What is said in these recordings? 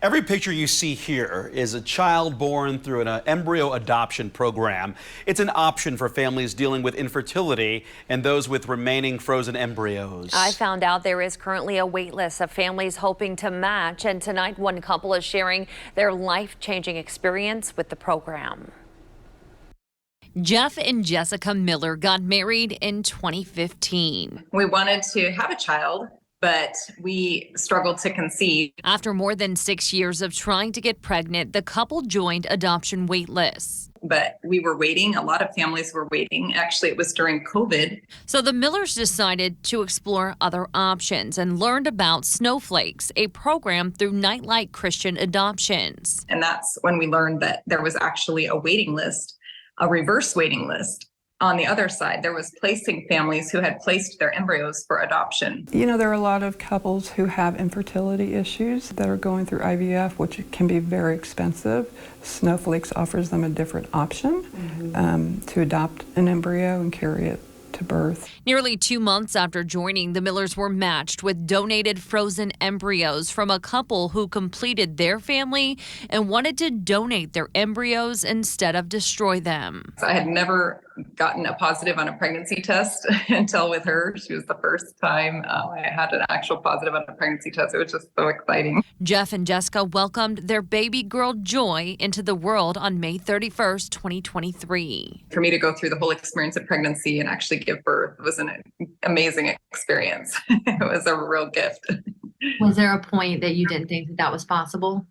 Every picture you see here is a child born through an embryo adoption program. It's an option for families dealing with infertility and those with remaining frozen embryos. I found out there is currently a wait list of families hoping to match, and tonight one couple is sharing their life-changing experience with the program. Jeff and Jessica Miller got married in 2015. We wanted to have a child, but we struggled to conceive. After more than 6 years of trying to get pregnant, the couple joined adoption wait lists. But we were waiting. A lot of families were waiting. Actually, it was during COVID. So the Millers decided to explore other options and learned about Snowflakes, a program through Nightlight Christian Adoptions. And that's when we learned that there was actually a waiting list, a reverse waiting list. On the other side, there was placing families who had placed their embryos for adoption. You know, there are a lot of couples who have infertility issues that are going through IVF, which can be very expensive. Snowflakes offers them a different option to adopt an embryo and carry it to birth. Nearly 2 months after joining, the Millers were matched with donated frozen embryos from a couple who completed their family and wanted to donate their embryos instead of destroy them. I had never gotten a positive on a pregnancy test until with her. She was the first time I had an actual positive on a pregnancy test. It was just so exciting. Jeff and Jessica welcomed their baby girl Joy into the world on May 31st, 2023. For me to go through the whole experience of pregnancy and actually give birth was an amazing experience. It was a real gift. Was there a point that you didn't think that that was possible?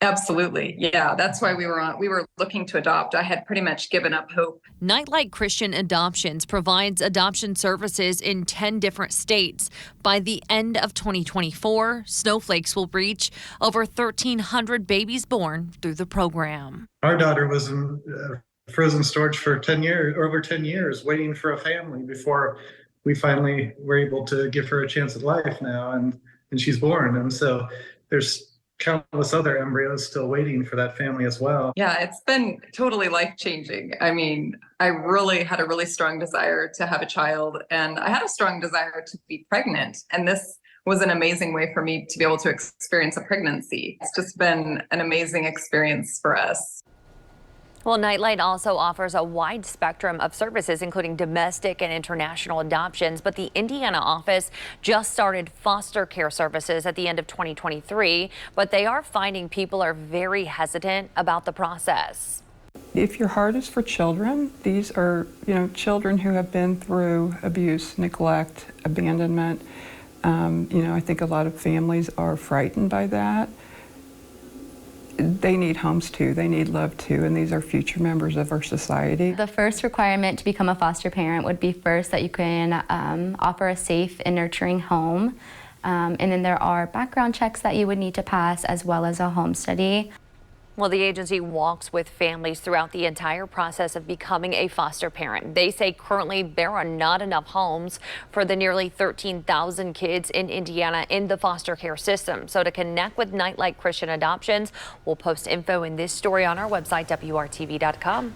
Absolutely. Yeah, that's why we were looking to adopt. I had pretty much given up hope. Nightlight Christian Adoptions provides adoption services in 10 different states. By the end of 2024, Snowflakes will reach over 1,300 babies born through the program. Our daughter was in frozen storage for 10 years, over 10 years, waiting for a family before we finally were able to give her a chance at life now, and she's born. And so there's countless other embryos still waiting for that family as well. Yeah, it's been totally life-changing. I mean, I really had a really strong desire to have a child, and I had a strong desire to be pregnant. And this was an amazing way for me to be able to experience a pregnancy. It's just been an amazing experience for us. Well, Nightlight also offers a wide spectrum of services, including domestic and international adoptions. But the Indiana office just started foster care services at the end of 2023. But they are finding people are very hesitant about the process. If your heart is for children, these are, children who have been through abuse, neglect, abandonment. I think a lot of families are frightened by that. They need homes too, they need love too, and these are future members of our society. The first requirement to become a foster parent would be first that you can offer a safe and nurturing home. And then there are background checks that you would need to pass, as well as a home study. Well, the agency walks with families throughout the entire process of becoming a foster parent. They say currently there are not enough homes for the nearly 13,000 kids in Indiana in the foster care system. So to connect with Nightlight Christian Adoptions, we'll post info in this story on our website, WRTV.com.